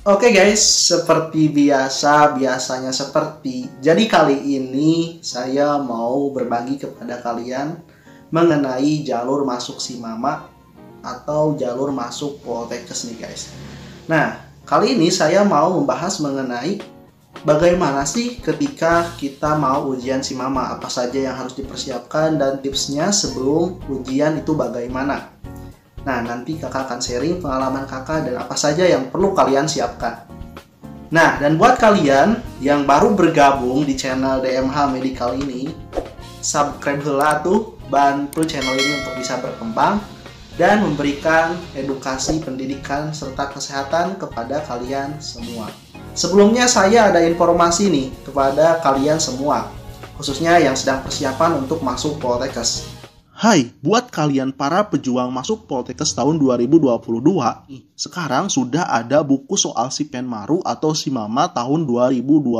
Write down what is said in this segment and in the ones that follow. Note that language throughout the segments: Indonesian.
Oke guys, seperti biasanya seperti. Jadi kali ini saya mau berbagi kepada kalian mengenai jalur masuk Simama atau jalur masuk Poltekkes nih guys. Nah, kali ini saya mau membahas mengenai bagaimana sih ketika kita mau ujian Simama, apa saja yang harus dipersiapkan dan tipsnya sebelum ujian itu bagaimana. Nah, nanti kakak akan sharing pengalaman kakak dan apa saja yang perlu kalian siapkan. Nah, dan buat kalian yang baru bergabung di channel DMH Medical ini, subscribe heula tuh, bantu channel ini untuk bisa berkembang dan memberikan edukasi pendidikan serta kesehatan kepada kalian semua. Sebelumnya saya ada informasi nih kepada kalian semua, khususnya yang sedang persiapan untuk masuk Poltekkes. Hai, buat kalian para pejuang masuk Poltekkes tahun 2022, sekarang sudah ada buku soal Sipenmaru atau Simama tahun 2022,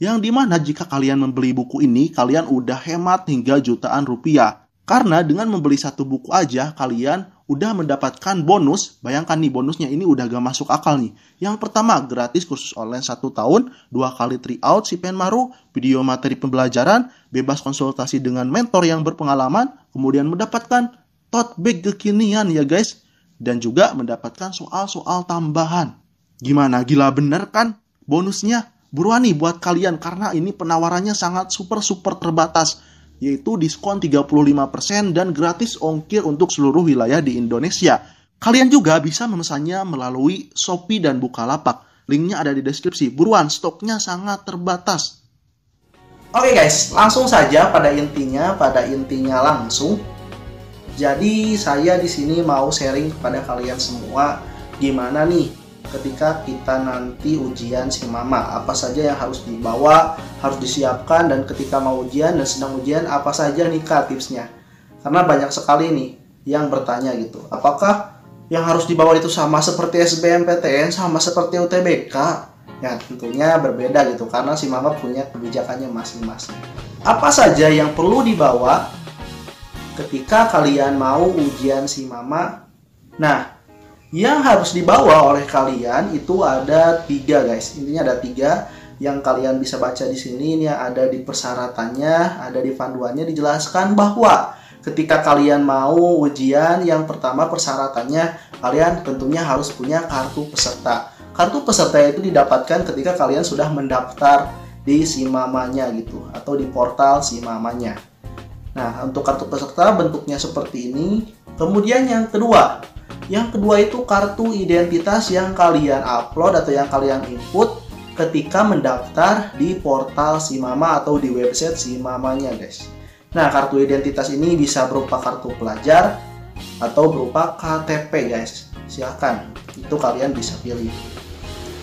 yang dimana jika kalian membeli buku ini, kalian udah hemat hingga jutaan rupiah. Karena dengan membeli satu buku aja, kalian udah mendapatkan bonus. Bayangkan nih, bonusnya ini udah gak masuk akal nih. Yang pertama, gratis kursus online 1 tahun, 2 kali tryout Sipenmaru, video materi pembelajaran, bebas konsultasi dengan mentor yang berpengalaman, kemudian mendapatkan tote bag kekinian ya guys, dan juga mendapatkan soal-soal tambahan. Gimana, gila bener kan bonusnya? Buruan nih buat kalian, karena ini penawarannya sangat super terbatas, yaitu diskon 35% dan gratis ongkir untuk seluruh wilayah di Indonesia. Kalian juga bisa memesannya melalui Shopee dan Bukalapak. Linknya ada di deskripsi. Buruan, stoknya sangat terbatas. Oke guys, langsung saja pada intinya langsung. Jadi saya di sini mau sharing kepada kalian semua gimana nih ketika kita nanti ujian Simama, apa saja yang harus dibawa, harus disiapkan, dan ketika mau ujian dan sedang ujian apa saja nih Kak tipsnya. Karena banyak sekali nih yang bertanya gitu, apakah yang harus dibawa itu sama seperti SBMPTN, sama seperti UTBK? Ya tentunya berbeda gitu, karena Simama punya kebijakannya masing-masing. Apa saja yang perlu dibawa ketika kalian mau ujian Simama? Nah, yang harus dibawa oleh kalian itu ada 3 guys. Intinya ada 3 yang kalian bisa baca di sini. Ini ada di persyaratannya, ada di panduannya dijelaskan bahwa ketika kalian mau ujian, yang pertama persyaratannya kalian tentunya harus punya kartu peserta. Kartu peserta itu didapatkan ketika kalian sudah mendaftar di Simamanya gitu, atau di portal Simamanya. Nah, untuk kartu peserta bentuknya seperti ini. Kemudian yang kedua itu kartu identitas yang kalian upload atau yang kalian input ketika mendaftar di portal Simama atau di website Simamanya guys. Nah, kartu identitas ini bisa berupa kartu pelajar atau berupa KTP guys. Silahkan, itu kalian bisa pilih.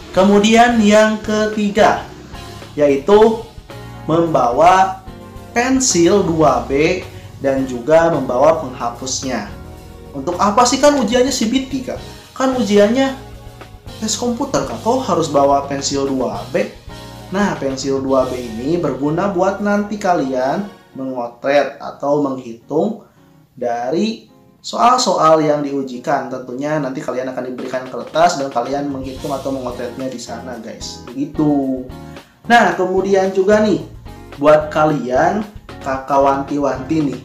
Kemudian yang ketiga yaitu membawa pensil 2B dan juga membawa penghapusnya. Untuk apa sih, kan ujiannya CBT Kak? Kan ujiannya tes komputer Kak, kok harus bawa pensil 2B? Nah, pensil 2B ini berguna buat nanti kalian memotret atau menghitung dari soal-soal yang diujikan. Tentunya nanti kalian akan diberikan kertas dan kalian menghitung atau memotretnya di sana guys. Begitu. Nah, kemudian juga nih buat kalian kakak wanti-wanti nih,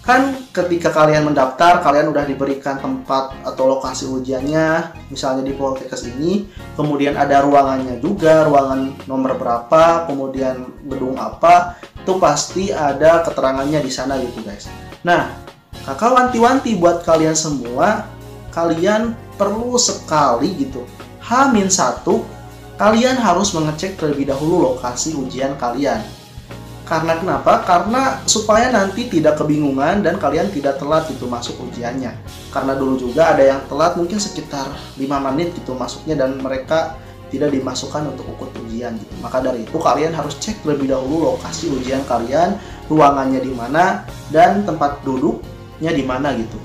kan ketika kalian mendaftar, kalian udah diberikan tempat atau lokasi ujiannya, misalnya di Poltekkes ini, kemudian ada ruangannya juga, ruangan nomor berapa, kemudian gedung apa, itu pasti ada keterangannya di sana gitu guys. Nah, kakak wanti-wanti buat kalian semua, kalian perlu sekali gitu, H-1, kalian harus mengecek terlebih dahulu lokasi ujian kalian. Karena kenapa? Karena supaya nanti tidak kebingungan dan kalian tidak telat gitu masuk ujiannya. Karena dulu juga ada yang telat mungkin sekitar 5 menit gitu masuknya dan mereka tidak dimasukkan untuk ikut ujian gitu. Maka dari itu kalian harus cek terlebih dahulu lokasi ujian kalian, ruangannya di mana dan tempat duduknya di mana gitu.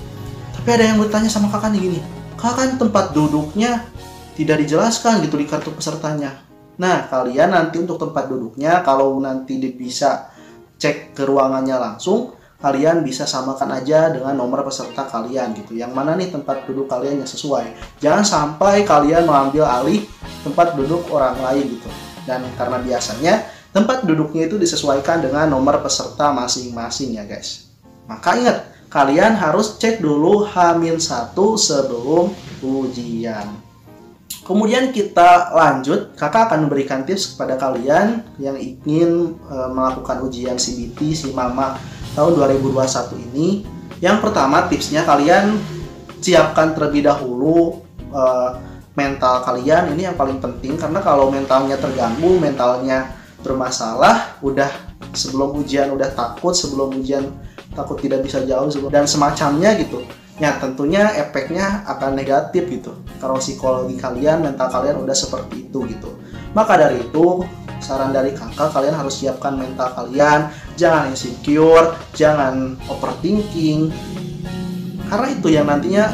Tapi ada yang bertanya sama kakak nih gini, "Kak, kan tempat duduknya tidak dijelaskan gitu di kartu pesertanya." Nah, kalian nanti untuk tempat duduknya, kalau nanti bisa cek ke ruangannya langsung, kalian bisa samakan aja dengan nomor peserta kalian gitu. Yang mana nih tempat duduk kalian yang sesuai. Jangan sampai kalian mengambil alih tempat duduk orang lain gitu. Dan karena biasanya tempat duduknya itu disesuaikan dengan nomor peserta masing-masing ya guys. Maka ingat, kalian harus cek dulu H-1 sebelum ujian. Kemudian kita lanjut, kakak akan memberikan tips kepada kalian yang ingin melakukan ujian CBT SIMAMA tahun 2021 ini. Yang pertama tipsnya, kalian siapkan terlebih dahulu mental kalian. Ini yang paling penting, karena kalau mentalnya terganggu, mentalnya bermasalah, udah sebelum ujian udah takut, sebelum ujian takut tidak bisa jauh dan semacamnya gitu. Ya tentunya efeknya akan negatif gitu. Kalau psikologi kalian, mental kalian udah seperti itu gitu. Maka dari itu, saran dari kakak, kalian harus siapkan mental kalian. Jangan insecure, jangan overthinking. Karena itu yang nantinya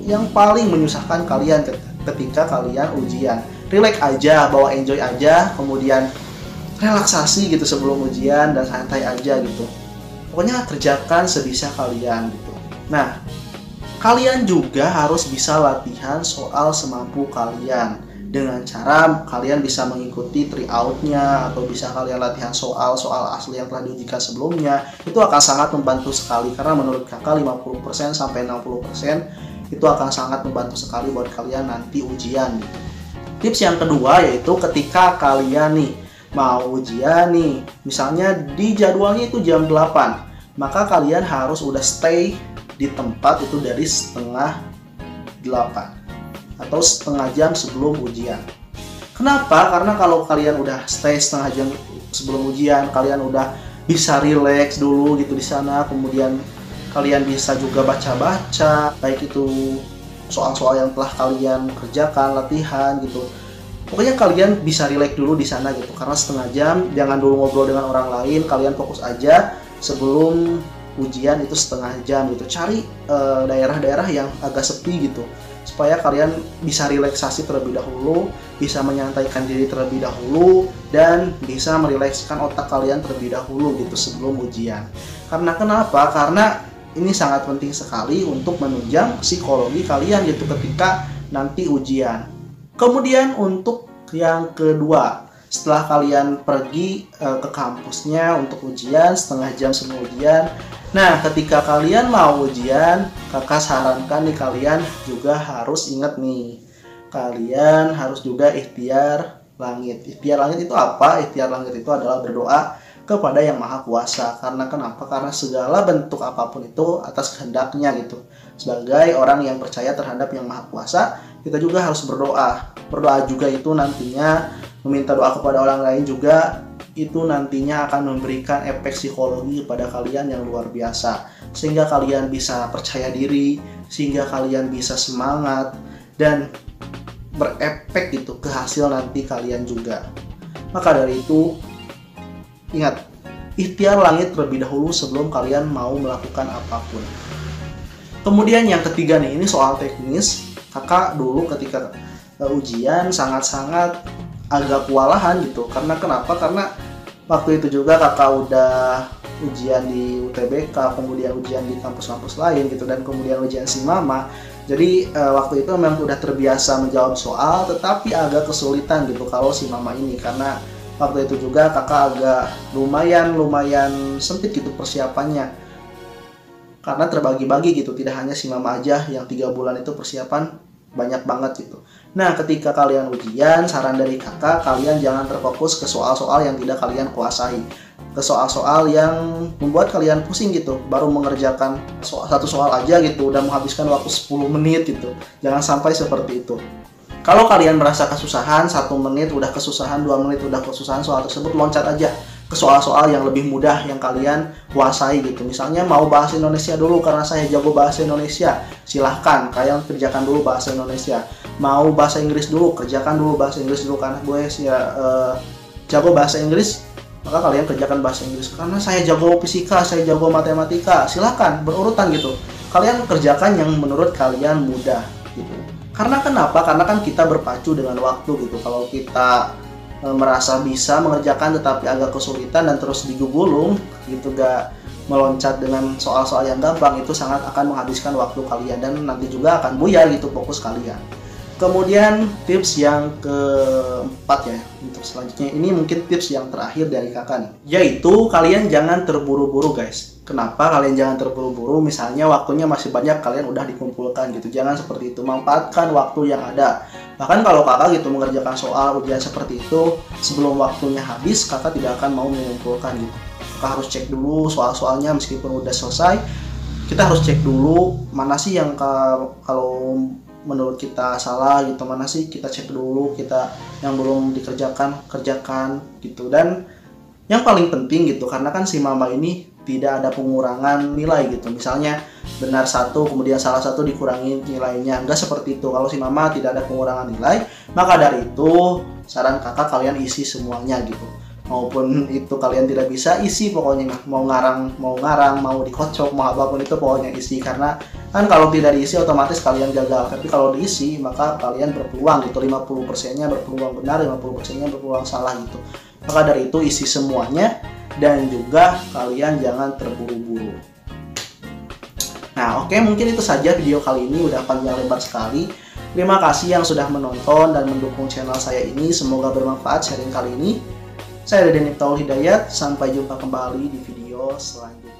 yang paling menyusahkan kalian ketika kalian ujian. Relax aja, bawa enjoy aja, kemudian relaksasi gitu sebelum ujian dan santai aja gitu. Pokoknya kerjakan sebisa kalian gitu. Nah, kalian juga harus bisa latihan soal semampu kalian dengan cara kalian bisa mengikuti tryout-nya atau bisa kalian latihan soal-soal asli yang telah diujikan sebelumnya. Itu akan sangat membantu sekali karena menurut kakak 50% sampai 60% itu akan sangat membantu sekali buat kalian nanti ujian. Tips yang kedua yaitu ketika kalian nih mau ujian nih, misalnya di jadwalnya itu jam 8, maka kalian harus udah stay di tempat itu dari setengah 8 atau setengah jam sebelum ujian. Kenapa? Karena kalau kalian udah stay setengah jam sebelum ujian, kalian udah bisa relax dulu gitu di sana, kemudian kalian bisa juga baca-baca, baik itu soal-soal yang telah kalian kerjakan, latihan gitu. Pokoknya kalian bisa relax dulu di sana gitu, karena setengah jam, jangan dulu ngobrol dengan orang lain, kalian fokus aja sebelum ujian itu setengah jam gitu. Cari daerah-daerah yang agak sepi gitu, supaya kalian bisa relaksasi terlebih dahulu, bisa menyantaikan diri terlebih dahulu, dan bisa merilekskan otak kalian terlebih dahulu gitu sebelum ujian. Karena kenapa? Karena ini sangat penting sekali untuk menunjang psikologi kalian gitu ketika nanti ujian. Kemudian untuk yang kedua, setelah kalian pergi ke kampusnya untuk ujian setengah jam sebelum ujian, nah ketika kalian mau ujian, kakak sarankan nih kalian juga harus ingat nih, kalian harus juga ikhtiar langit. Ikhtiar langit itu apa? Ikhtiar langit itu adalah berdoa kepada Yang Maha Kuasa. Karena kenapa? Karena segala bentuk apapun itu atas kehendaknya gitu. Sebagai orang yang percaya terhadap Yang Maha Kuasa, kita juga harus berdoa. Berdoa juga itu nantinya meminta doa kepada orang lain juga, itu nantinya akan memberikan efek psikologi kepada kalian yang luar biasa, sehingga kalian bisa percaya diri, sehingga kalian bisa semangat dan berefek gitu ke hasil nanti kalian juga. Maka dari itu ingat, ikhtiar langit terlebih dahulu sebelum kalian mau melakukan apapun. Kemudian yang ketiga nih, ini soal teknis. Kakak dulu ketika ujian sangat-sangat agak kewalahan gitu. Karena kenapa? Karena waktu itu juga kakak udah ujian di UTBK, kemudian ujian di kampus-kampus lain gitu, dan kemudian ujian SIMAMA. Jadi waktu itu memang udah terbiasa menjawab soal, tetapi agak kesulitan gitu kalau SIMAMA ini, karena waktu itu juga kakak agak lumayan sempit gitu persiapannya, karena terbagi-bagi gitu, tidak hanya SIMAMA aja yang 3 bulan itu persiapan banyak banget gitu. Nah ketika kalian ujian, saran dari kakak, kalian jangan terfokus ke soal-soal yang tidak kalian kuasai, ke soal-soal yang membuat kalian pusing gitu, baru mengerjakan satu soal aja gitu, udah menghabiskan waktu 10 menit gitu. Jangan sampai seperti itu. Kalau kalian merasa kesusahan, 1 menit udah kesusahan, 2 menit udah kesusahan soal tersebut, loncat aja ke soal-soal yang lebih mudah yang kalian kuasai gitu. Misalnya mau bahasa Indonesia dulu karena saya jago bahasa Indonesia, silahkan kalian kerjakan dulu bahasa Indonesia. Mau bahasa Inggris dulu, kerjakan dulu bahasa Inggris dulu, karena gue jago bahasa Inggris, maka kalian kerjakan bahasa Inggris. Karena saya jago fisika, saya jago matematika, silahkan berurutan gitu. Kalian kerjakan yang menurut kalian mudah gitu. Karena kenapa? Karena kan kita berpacu dengan waktu gitu. Kalau kita merasa bisa mengerjakan tetapi agak kesulitan dan terus digugulung gitu, gak meloncat dengan soal-soal yang gampang itu sangat akan menghabiskan waktu kalian dan nanti juga akan buyar gitu fokus kalian. Kemudian tips yang keempat ya, untuk selanjutnya ini mungkin tips yang terakhir dari kakak nih, yaitu kalian jangan terburu-buru guys. Kenapa kalian jangan terburu-buru? Misalnya waktunya masih banyak, kalian udah dikumpulkan gitu, jangan seperti itu. Manfaatkan waktu yang ada. Bahkan kalau kakak gitu mengerjakan soal ujian seperti itu sebelum waktunya habis, kakak tidak akan mau mengumpulkan gitu. Kakak harus cek dulu soal-soalnya meskipun udah selesai. Kita harus cek dulu mana sih yang kalau menurut kita salah gitu, mana sih kita cek dulu, kita yang belum kerjakan gitu. Dan yang paling penting gitu, karena kan si mama ini tidak ada pengurangan nilai gitu, misalnya benar satu kemudian salah satu dikurangi nilainya, enggak seperti itu. Kalau si mama tidak ada pengurangan nilai, maka dari itu saran kakak kalian isi semuanya gitu. Maupun itu kalian tidak bisa, isi pokoknya, mau ngarang, mau dikocok, mau apapun itu pokoknya isi. Karena kan kalau tidak diisi otomatis kalian gagal, tapi kalau diisi maka kalian berpeluang gitu, 50%-nya berpeluang benar, 50%-nya berpeluang salah gitu. Maka dari itu isi semuanya dan juga kalian jangan terburu-buru. Nah oke, mungkin itu saja video kali ini, udah panjang lebar sekali. Terima kasih yang sudah menonton dan mendukung channel saya ini, semoga bermanfaat sharing kali ini. Saya Dede Niptaul Hidayat, sampai jumpa kembali di video selanjutnya.